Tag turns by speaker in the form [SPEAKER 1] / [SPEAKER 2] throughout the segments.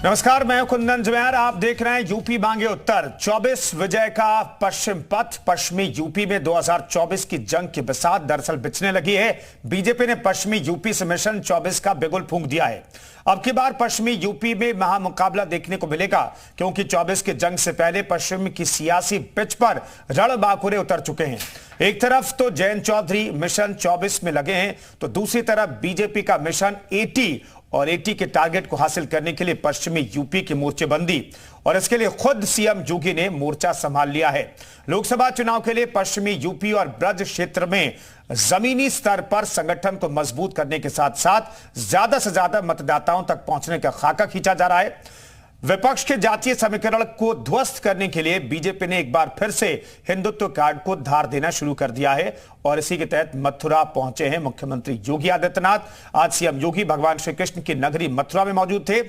[SPEAKER 1] नमस्कार, मैं कुंदन जमैर। आप देख रहे हैं यूपी मांगे उत्तर। 24 विजय का पश्चिम पथ। पश्चिमी यूपी में 2024 की जंग की बिसात दरअसल बिछने लगी है। बीजेपी ने पश्चिमी यूपी से मिशन 24 का बिगुल फूंक दिया है। अब की बार पश्चिमी यूपी में महामुकाबला देखने को मिलेगा, क्योंकि 24 की जंग से पहले पश्चिम की सियासी पिच पर रणबांकुरे उतर चुके हैं। एक तरफ तो जयंत चौधरी मिशन 24 में लगे हैं, तो दूसरी तरफ बीजेपी का मिशन 80 और 80 के टारगेट को हासिल करने के लिए पश्चिमी यूपी की मोर्चेबंदी, और इसके लिए खुद सीएम योगी ने मोर्चा संभाल लिया है। लोकसभा चुनाव के लिए पश्चिमी यूपी और ब्रज क्षेत्र में जमीनी स्तर पर संगठन को मजबूत करने के साथ साथ ज्यादा से ज्यादा मतदाताओं तक पहुंचने का खाका खींचा जा रहा है। विपक्ष के जातीय समीकरण को ध्वस्त करने के लिए बीजेपी ने एक बार फिर से हिंदुत्व कार्ड को धार देना शुरू कर दिया है, और इसी के तहत मथुरा पहुंचे हैं मुख्यमंत्री योगी आदित्यनाथ। आज सीएम योगी भगवान श्री कृष्ण की नगरी मथुरा में मौजूद थे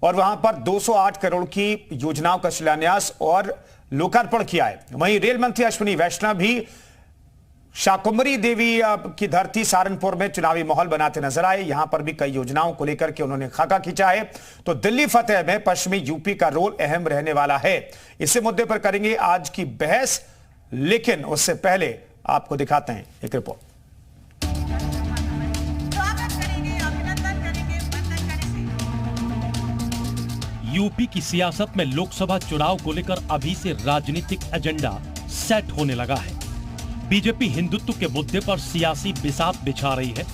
[SPEAKER 1] और वहां पर 208 करोड़ की योजनाओं का शिलान्यास और लोकार्पण किया है। वहीं रेल मंत्री अश्विनी वैष्णव भी शाकुंभरी देवी की धरती सहारनपुर में चुनावी माहौल बनाते नजर आए। यहां पर भी कई योजनाओं को लेकर के उन्होंने खाका खींचा है। तो दिल्ली फतेह में पश्चिमी यूपी का रोल अहम रहने वाला है। इसी मुद्दे पर करेंगे आज की बहस, लेकिन उससे पहले आपको दिखाते हैं एक रिपोर्ट।
[SPEAKER 2] यूपी की सियासत में लोकसभा चुनाव को लेकर अभी से राजनीतिक एजेंडा सेट होने लगा है। बीजेपी हिंदुत्व के मुद्दे पर सियासी बिसात बिछा रही है,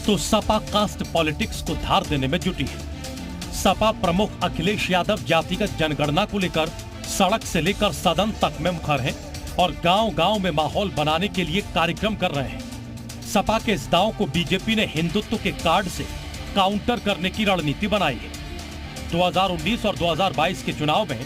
[SPEAKER 2] तो सपा कास्ट पॉलिटिक्स को धार देने में जुटी है। सपा प्रमुख अखिलेश यादव जातिगत जनगणना को लेकर सड़क से लेकर सदन तक में मुखर हैं और गांव-गांव में माहौल बनाने के लिए कार्यक्रम कर रहे हैं। सपा के इस दांव को बीजेपी ने हिंदुत्व के कार्ड से काउंटर करने की रणनीति बनाई है। 2019 और 2022 के चुनाव में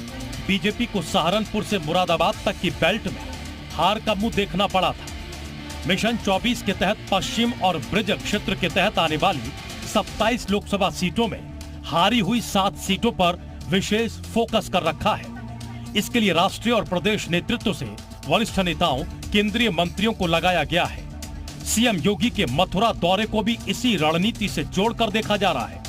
[SPEAKER 2] बीजेपी को सहारनपुर से मुरादाबाद तक की बेल्ट में हार का मुंह देखना पड़ा था। मिशन 24 के तहत पश्चिम और ब्रज क्षेत्र के तहत आने वाली 27 लोकसभा सीटों में हारी हुई 7 सीटों पर विशेष फोकस कर रखा है। इसके लिए राष्ट्रीय और प्रदेश नेतृत्व से वरिष्ठ नेताओं, केंद्रीय मंत्रियों को लगाया गया है। सीएम योगी के मथुरा दौरे को भी इसी रणनीति से जोड़कर देखा जा रहा है।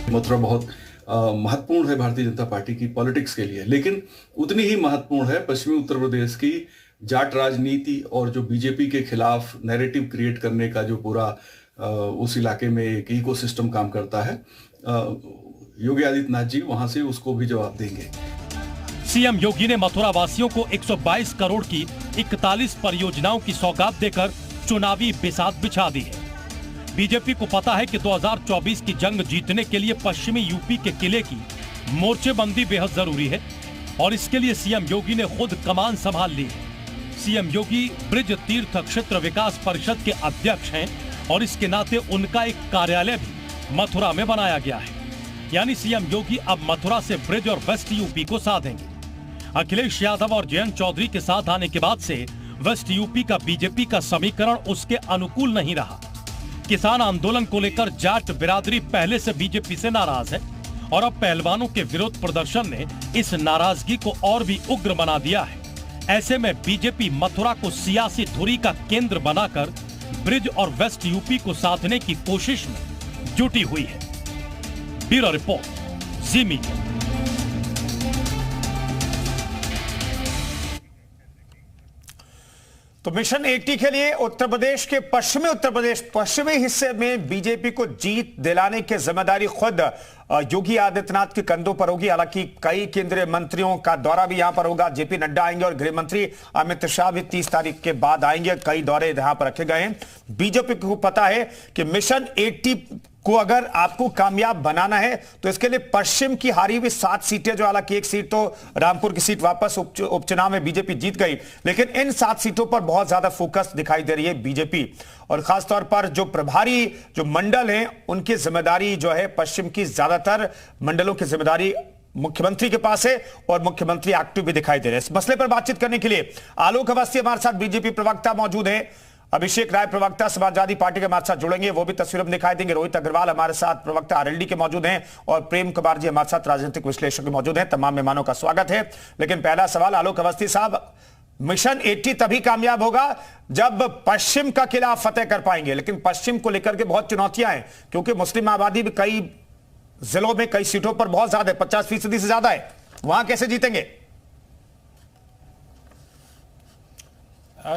[SPEAKER 3] मथुरा बहुत महत्वपूर्ण है भारतीय जनता पार्टी की पॉलिटिक्स के लिए, लेकिन उतनी ही महत्वपूर्ण है पश्चिमी उत्तर प्रदेश की जाट राजनीति और जो बीजेपी के खिलाफ नैरेटिव क्रिएट करने का जो पूरा उस इलाके में एक इकोसिस्टम काम करता है। योगी आदित्यनाथ जी वहां से उसको भी जवाब देंगे।
[SPEAKER 2] सीएम योगी ने मथुरा वासियों को 122 करोड़ की 41 परियोजनाओं की सौगात देकर चुनावी बिसात बिछा दी है। बीजेपी को पता है कि 2024 की जंग जीतने के लिए पश्चिमी यूपी के किले की मोर्चेबंदी बेहद जरूरी है, और इसके लिए सीएम योगी ने खुद कमान संभाल ली है। सीएम योगी ब्रज तीर्थ क्षेत्र विकास परिषद के अध्यक्ष हैं और इसके नाते उनका एक कार्यालय भी मथुरा में बनाया गया है। यानी सीएम योगी अब मथुरा से ब्रज और वेस्ट यूपी को साधेंगे। अखिलेश यादव और जयंत चौधरी के साथ आने के बाद से वेस्ट यूपी का बीजेपी का समीकरण उसके अनुकूल नहीं रहा। किसान आंदोलन को लेकर जाट बिरादरी पहले से बीजेपी से नाराज है, और अब पहलवानों के विरोध प्रदर्शन ने इस नाराजगी को और भी उग्र बना दिया है। ऐसे में बीजेपी मथुरा को सियासी धुरी का केंद्र बनाकर ब्रिज और वेस्ट यूपी को साधने की कोशिश में जुटी हुई है। ब्यूरो रिपोर्ट, जी मीडिया।
[SPEAKER 1] तो मिशन 80 के लिए उत्तर प्रदेश के पश्चिमी हिस्से में बीजेपी को जीत दिलाने की जिम्मेदारी खुद योगी आदित्यनाथ के कंधों पर होगी। हालांकि कई केंद्रीय मंत्रियों का दौरा भी यहां पर होगा। जेपी नड्डा आएंगे और गृह मंत्री अमित शाह भी 30 तारीख के बाद आएंगे। कई दौरे यहां पर रखे गए हैं। बीजेपी को पता है कि मिशन 80 को अगर आपको कामयाब बनाना है तो इसके लिए पश्चिम की हारी हुई 7 सीटें, जो हालांकि एक सीट तो रामपुर की सीट वापस उपचुनाव में बीजेपी जीत गई, लेकिन इन 7 सीटों पर बहुत ज्यादा फोकस दिखाई दे रही है बीजेपी। और खासतौर पर जो प्रभारी जो मंडल हैं उनकी जिम्मेदारी जो है, पश्चिम की ज्यादातर मंडलों की जिम्मेदारी मुख्यमंत्री के पास है, और मुख्यमंत्री एक्टिव भी दिखाई दे रहे हैं। इस मसले पर बातचीत करने के लिए आलोक अवस्थी हमारे साथ बीजेपी प्रवक्ता मौजूद है। अभिषेक राय प्रवक्ता समाजवादी पार्टी के हमारे साथ जुड़ेंगे, वो भी तस्वीर में दिखाई देंगे। रोहित अग्रवाल हमारे साथ प्रवक्ता आरएलडी के मौजूद हैं, और प्रेम कुमार जी हमारे साथ राजनीतिक विश्लेषक मौजूद हैं। तमाम मेहमानों का स्वागत है। लेकिन पहला सवाल आलोक अवस्थी साहब, मिशन 80 तभी कामयाब होगा जब पश्चिम का किला फतेह कर पाएंगे, लेकिन पश्चिम को लेकर के बहुत चुनौतियां हैं, क्योंकि मुस्लिम आबादी भी कई जिलों में कई सीटों पर बहुत ज्यादा है, 50% से ज्यादा है, वहां कैसे जीतेंगे?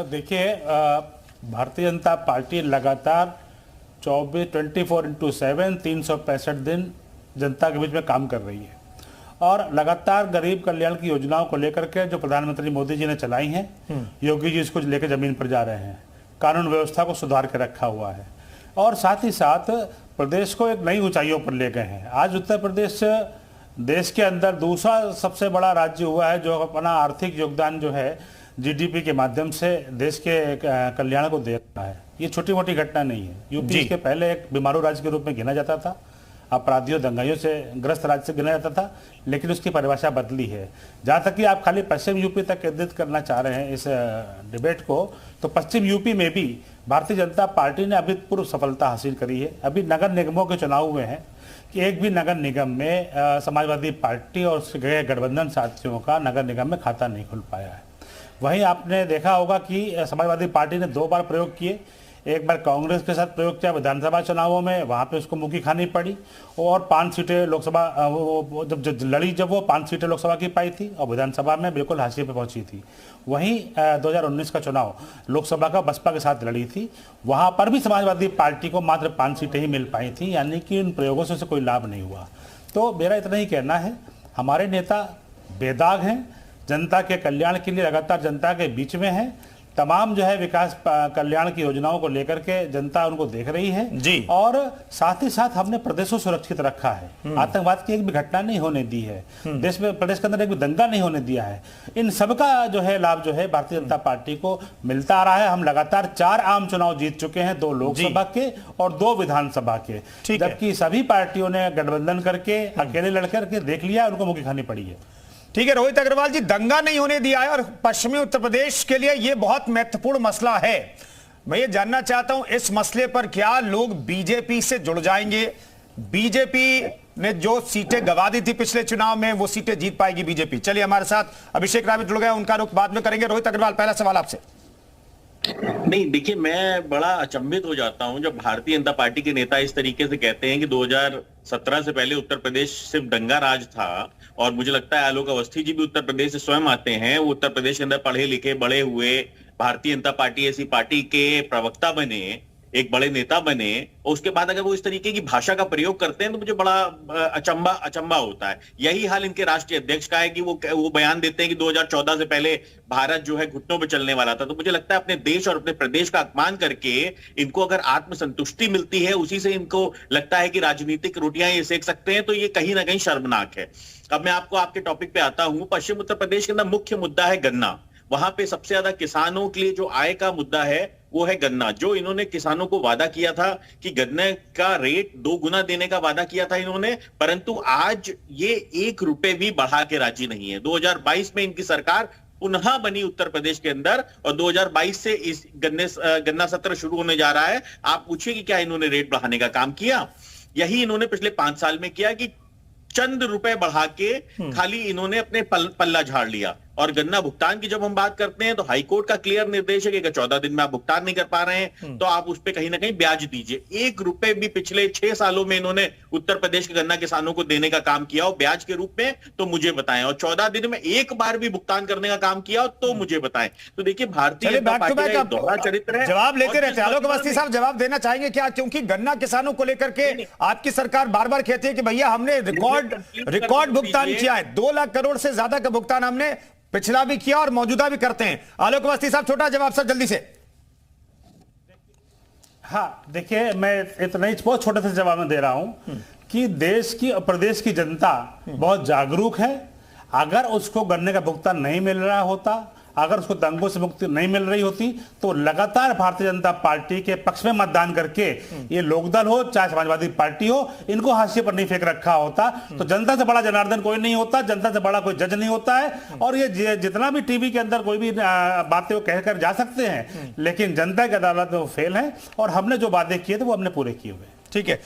[SPEAKER 4] देखिए, भारतीय जनता पार्टी लगातार 24/7 365 दिन जनता के बीच में काम कर रही है और लगातार गरीब कल्याण की योजनाओं को लेकर के जो प्रधानमंत्री मोदी जी ने चलाई हैं, योगी जी इसको लेकर जमीन पर जा रहे हैं, कानून व्यवस्था को सुधार के रखा हुआ है और साथ ही साथ प्रदेश को एक नई ऊंचाइयों पर ले गए हैं। आज उत्तर प्रदेश देश के अंदर दूसरा सबसे बड़ा राज्य हुआ है जो अपना आर्थिक योगदान जो है जीडीपी के माध्यम से देश के कल्याण को दे रहा है। ये छोटी मोटी घटना नहीं है। यूपी के पहले एक बीमारू राज्य के रूप में गिना जाता था, अपराधियों दंगाइयों से ग्रस्त राज्य से गिना जाता था, लेकिन उसकी परिभाषा बदली है। जहाँ तक कि आप खाली पश्चिम यूपी तक केंद्रित करना चाह रहे हैं इस डिबेट को, तो पश्चिम यूपी में भी भारतीय जनता पार्टी ने अभूतपूर्व सफलता हासिल करी है। अभी नगर निगमों के चुनाव हुए हैं कि एक भी नगर निगम में समाजवादी पार्टी और उसके गठबंधन साथियों का नगर निगम में खाता नहीं खुल पाया है। वहीं आपने देखा होगा कि समाजवादी पार्टी ने 2 बार प्रयोग किए, एक बार कांग्रेस के साथ प्रयोग किया विधानसभा चुनावों में, वहाँ पे उसको मुक्की खानी पड़ी और 5 सीटें लोकसभा जब लड़ी जब वो 5 सीटें लोकसभा की पाई थी और विधानसभा में बिल्कुल हाशिए पे पहुंची थी। वहीं 2019 का चुनाव लोकसभा का बसपा के साथ लड़ी थी, वहाँ पर भी समाजवादी पार्टी को मात्र 5 सीटें ही मिल पाई थी, यानी कि उन प्रयोगों से कोई लाभ नहीं हुआ। तो मेरा इतना ही कहना है, हमारे नेता बेदाग हैं, जनता के कल्याण के लिए लगातार जनता के बीच में है, तमाम जो है विकास कल्याण की योजनाओं को लेकर के जनता उनको देख रही है
[SPEAKER 1] जी।
[SPEAKER 4] और साथ ही साथ हमने प्रदेश को सुरक्षित रखा है, आतंकवाद की एक भी घटना नहीं होने दी है, देश में प्रदेश के अंदर एक भी दंगा नहीं होने दिया है। इन सबका जो है लाभ जो है भारतीय जनता पार्टी को मिलता आ रहा है। हम लगातार 4 आम चुनाव जीत चुके हैं, 2 लोकसभा के और 2 विधानसभा के, जबकि सभी पार्टियों ने गठबंधन करके अकेले लड़कर के देख लिया, उनको मुक्की खानी पड़ी है।
[SPEAKER 1] ठीक है रोहित अग्रवाल जी, दंगा नहीं होने दिया है और पश्चिमी उत्तर प्रदेश के लिए यह बहुत महत्वपूर्ण मसला है। मैं ये जानना चाहता हूं इस मसले पर क्या लोग बीजेपी से जुड़ जाएंगे? बीजेपी ने जो सीटें गंवा दी थी पिछले चुनाव में वो सीटें जीत पाएगी बीजेपी? चलिए हमारे साथ अभिषेक रावत जुड़ गए, उनका रुख बाद में करेंगे। रोहित अग्रवाल, पहला सवाल आपसे।
[SPEAKER 5] नहीं, देखिए, मैं बड़ा अचंभित हो जाता हूं जब भारतीय जनता पार्टी के नेता इस तरीके से कहते हैं कि 2017 से पहले उत्तर प्रदेश सिर्फ दंगा राज था। और मुझे लगता है आलोक अवस्थी जी भी उत्तर प्रदेश से स्वयं आते हैं, वो उत्तर प्रदेश के अंदर पढ़े लिखे बड़े हुए, भारतीय जनता पार्टी ऐसी पार्टी के प्रवक्ता बने, एक बड़े नेता बने, और उसके बाद अगर वो इस तरीके की भाषा का प्रयोग करते हैं तो मुझे बड़ा अचंबा होता है। यही हाल इनके राष्ट्रीय अध्यक्ष का है कि वो बयान देते हैं कि 2014 से पहले भारत जो है घुटनों पे चलने वाला था। तो मुझे लगता है अपने देश और अपने प्रदेश का अपमान करके इनको अगर आत्मसंतुष्टि मिलती है, उसी से इनको लगता है कि राजनीतिक रोटियां ये सेक सकते हैं, तो ये कहीं ना कहीं शर्मनाक है। अब मैं आपको आपके टॉपिक पे आता हूं। पश्चिम उत्तर प्रदेश के अंदर मुख्य मुद्दा है गन्ना। वहां पे सबसे ज्यादा किसानों के लिए जो आय का मुद्दा है वो है गन्ना। जो इन्होंने किसानों को वादा किया था कि गन्ने का रेट 2 गुना देने का वादा किया था इन्होंने, परंतु आज ये 1 रुपए भी बढ़ा के राजी नहीं है। 2022 में इनकी सरकार पुनः बनी उत्तर प्रदेश के अंदर और 2022 से इस गन्ना सत्र शुरू होने जा रहा है। आप पूछिए कि क्या इन्होंने रेट बढ़ाने का काम किया? यही इन्होंने पिछले 5 साल में किया कि चंद रुपए बढ़ा के खाली इन्होंने अपने पल्ला झाड़ लिया। और गन्ना भुगतान की जब हम बात करते हैं तो हाईकोर्ट का क्लियर निर्देश है कि अगर 14 दिन में आप भुगतान नहीं कर पा रहे हैं तो आप उस पर कहीं ना कहीं ब्याज दीजिए। 1 रुपए भी पिछले 6 सालों में इन्होंने उत्तर प्रदेश के गन्ना किसानों को देने का काम किया हो ब्याज के रूप में, तो मुझे बताएं। और 14 दिन में 1 बार भी भुगतान करने का काम किया हो तो मुझे बताएं। तो देखिए, भारतीय जनता पार्टी का दोहरा चरित्र है।
[SPEAKER 1] जवाब लेते रहते हैं। आलोक अवस्थी साहब जवाब देना चाहेंगे क्या? क्योंकि गन्ना किसानों को लेकर के आपकी सरकार बार बार कहती है कि भैया हमने रिकॉर्ड भुगतान किया है, 2 लाख करोड़ से ज्यादा का भुगतान हमने पिछला भी किया और मौजूदा भी करते हैं। आलोक अवस्थी साहब, छोटा जवाब सर जल्दी से।
[SPEAKER 4] हाँ, देखिए, मैं इतना ही बहुत छोटे से जवाब में दे रहा हूं कि देश की और प्रदेश की जनता बहुत जागरूक है। अगर उसको गन्ने का भुगतान नहीं मिल रहा होता, अगर उसको दंगों से मुक्ति नहीं मिल रही होती, तो लगातार भारतीय जनता पार्टी के पक्ष में मतदान करके ये लोकदल हो चाहे समाजवादी पार्टी हो, इनको हाशिए पर नहीं फेंक रखा होता। तो जनता से बड़ा जनार्दन कोई नहीं होता, जनता से बड़ा कोई जज नहीं होता है। और ये जितना भी टीवी के अंदर कोई भी बातें वो कहकर जा सकते हैं, लेकिन जनता की अदालत में वो फेल है और हमने जो वादे किए थे वो हमने पूरे किए हुए।
[SPEAKER 1] ठीक है,